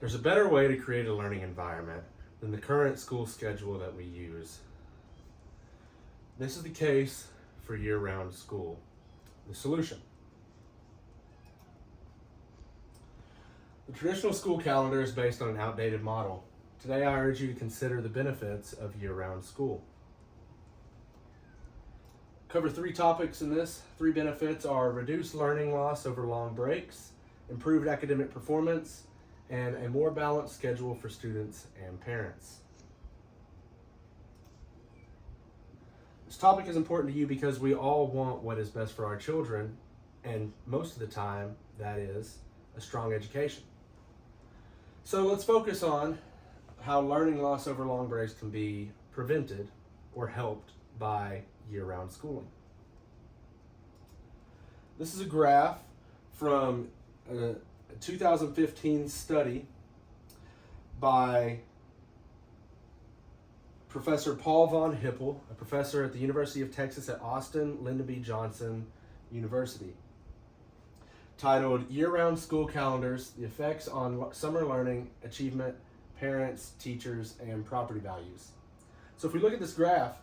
There's a better way to create a learning environment than the current school schedule that we use. This is the case for year-round school. The solution. The traditional school calendar is based on an outdated model. Today I urge you to consider the benefits of year-round school. Cover 3 topics in this. 3 benefits are reduced learning loss over long breaks, improved academic performance, and a more balanced schedule for students and parents. This topic is important to you because we all want what is best for our children, and most of the time that is a strong education. So let's focus on how learning loss over long breaks can be prevented or helped by year-round schooling. This is a graph from a 2015 study by Professor Paul von Hippel, a professor at the University of Texas at Austin, Lyndon B. Johnson University, titled Year-Round School Calendars, the Effects on Summer Learning, Achievement, Parents, Teachers, and Property Values. So if we look at this graph,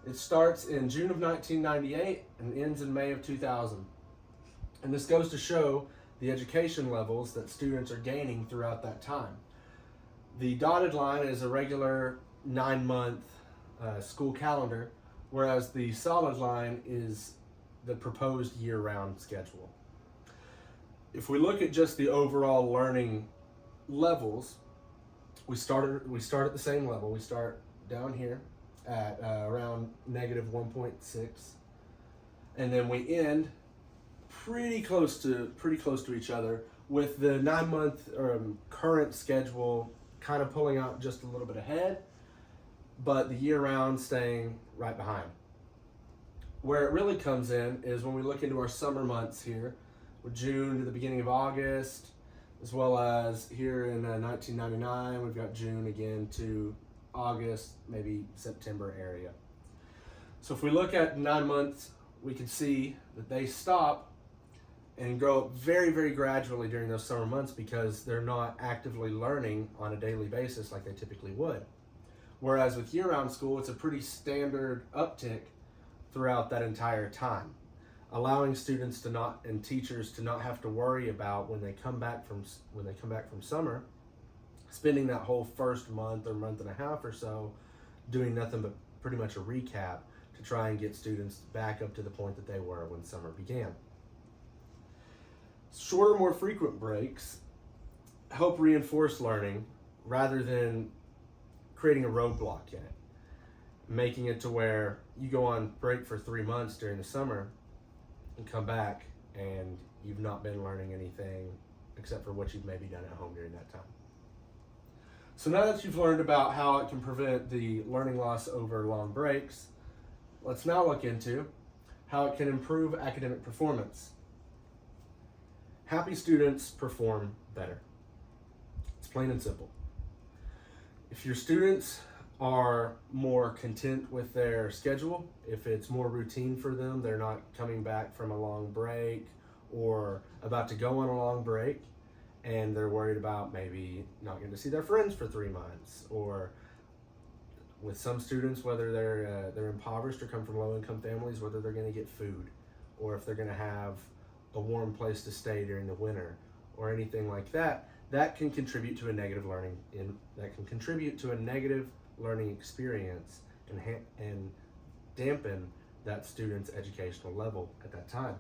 it starts in June of 1998 and ends in May of 2000. And this goes to show the education levels that students are gaining throughout that time. The dotted line is a regular 9-month school calendar, whereas the solid line is the proposed year-round schedule. If we look at just the overall learning levels, we start at the same level. We start down here at around negative 1.6, and then we end pretty close to each other, with the 9-month current schedule kind of pulling out just a little bit ahead, but the year-round staying right behind. Where it really comes in is when we look into our summer months here, with June to the beginning of August, as well as here in 1999, we've got June again to August, maybe September area. So if we look at 9 months, we can see that they stop and grow up very, very gradually during those summer months because they're not actively learning on a daily basis like they typically would. Whereas with year-round school, it's a pretty standard uptick throughout that entire time, allowing students and teachers to not have to worry about when they come back from summer, spending that whole first month or month and a half or so doing nothing but pretty much a recap to try and get students back up to the point that they were when summer began. Shorter, more frequent breaks help reinforce learning rather than creating a roadblock in it, making it to where you go on break for 3 months during the summer and come back and you've not been learning anything except for what you've maybe done at home during that time. So now that you've learned about how it can prevent the learning loss over long breaks, let's now look into how it can improve academic performance. Happy students perform better. It's plain and simple. If your students are more content with their schedule, if it's more routine for them, they're not coming back from a long break or about to go on a long break, and they're worried about maybe not getting to see their friends for 3 months, or with some students, whether they're impoverished or come from low-income families, whether they're going to get food, or if they're going to have a warm place to stay during the winter, or anything like that, that can contribute to a negative learning experience and dampen that student's educational level at that time.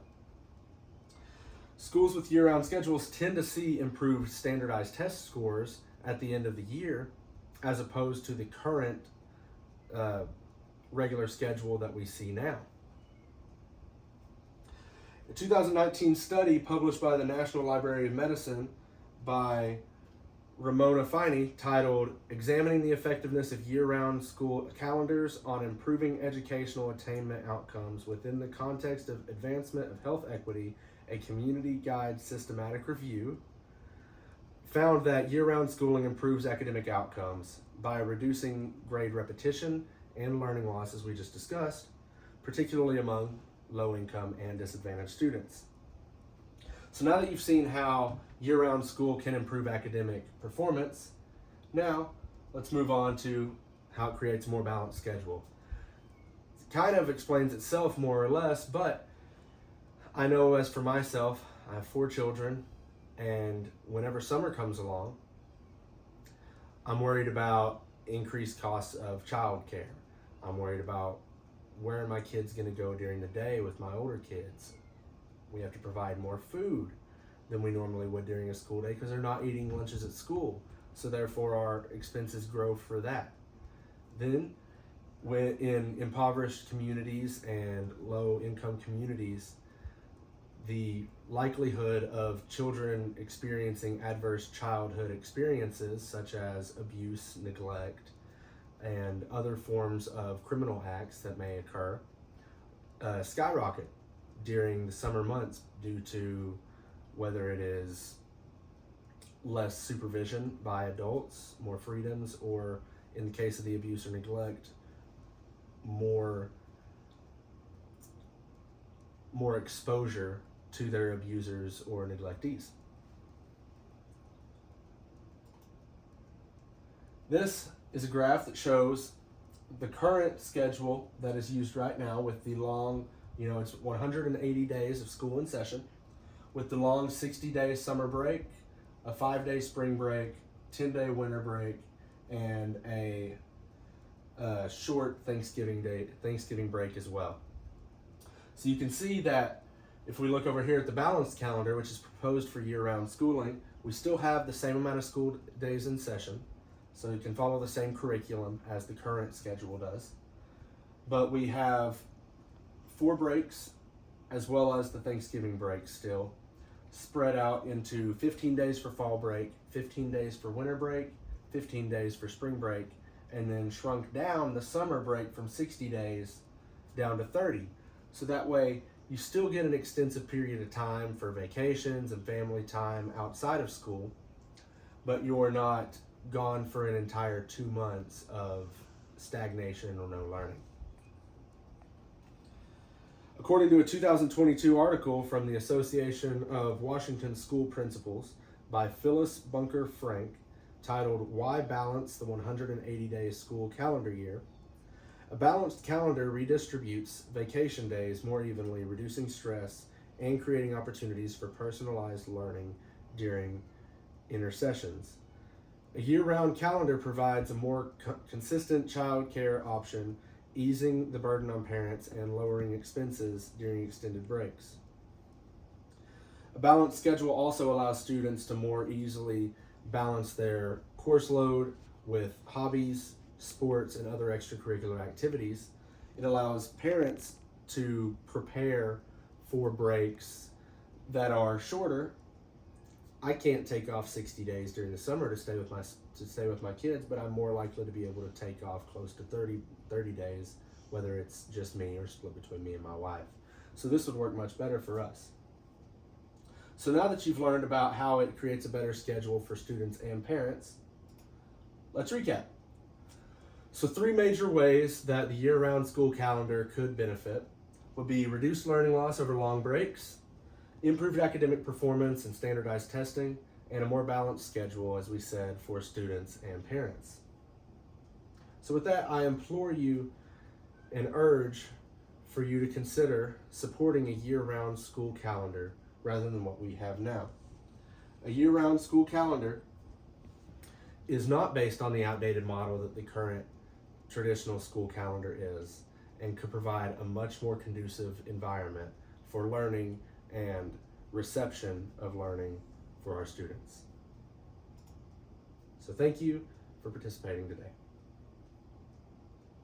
Schools with year-round schedules tend to see improved standardized test scores at the end of the year, as opposed to the current regular schedule that we see now. A 2019 study published by the National Library of Medicine by Ramona Finey, titled Examining the Effectiveness of Year-Round School Calendars on Improving Educational Attainment Outcomes Within the Context of Advancement of Health Equity, a Community Guide Systematic Review, found that year-round schooling improves academic outcomes by reducing grade repetition and learning loss, as we just discussed, particularly among low-income and disadvantaged students. So now that you've seen how year-round school can improve academic performance. Now, let's move on to how it creates a more balanced schedule. It kind of explains itself more or less, but I know as for myself, I have 4 children, and whenever summer comes along, I'm worried about increased costs of childcare. I'm worried about where are my kids going to go during the day with my older kids. We have to provide more food than we normally would during a school day because they're not eating lunches at school. So therefore our expenses grow for that. Then when in impoverished communities and low income communities, the likelihood of children experiencing adverse childhood experiences such as abuse, neglect, and other forms of criminal acts that may occur skyrocket during the summer months due to whether it is less supervision by adults, more freedoms, or in the case of the abuse or neglect, more exposure to their abusers or neglectees. This is a graph that shows the current schedule that is used right now with the long, it's 180 days of school in session, with the long 60-day summer break, a 5-day spring break, 10-day winter break, and a short Thanksgiving break as well. So you can see that if we look over here at the balanced calendar, which is proposed for year-round schooling, we still have the same amount of school days in session, so you can follow the same curriculum as the current schedule does. But we have 4 breaks as well as the Thanksgiving break still spread out into 15 days for fall break, 15 days for winter break, 15 days for spring break, and then shrunk down the summer break from 60 days down to 30. So that way you still get an extensive period of time for vacations and family time outside of school, but you're not gone for an entire 2 months of stagnation or no learning. According to a 2022 article from the Association of Washington School Principals by Phyllis Bunker Frank, titled "Why Balance the 180-Day School Calendar Year," a balanced calendar redistributes vacation days more evenly, reducing stress and creating opportunities for personalized learning during intersessions. A year-round calendar provides a more consistent child care option, easing the burden on parents and lowering expenses during extended breaks. A balanced schedule also allows students to more easily balance their course load with hobbies, sports, and other extracurricular activities. It allows parents to prepare for breaks that are shorter. I can't take off 60 days during the summer to stay with my kids, but I'm more likely to be able to take off close to 30 days, whether it's just me or split between me and my wife. So this would work much better for us. So now that you've learned about how it creates a better schedule for students and parents, let's recap. So 3 major ways that the year-round school calendar could benefit would be reduced learning loss over long breaks, improved academic performance and standardized testing, and a more balanced schedule, as we said, for students and parents. So with that, I implore you and urge for you to consider supporting a year-round school calendar rather than what we have now. A year-round school calendar is not based on the outdated model that the current traditional school calendar is, and could provide a much more conducive environment for learning and reception of learning for our students. So thank you for participating today.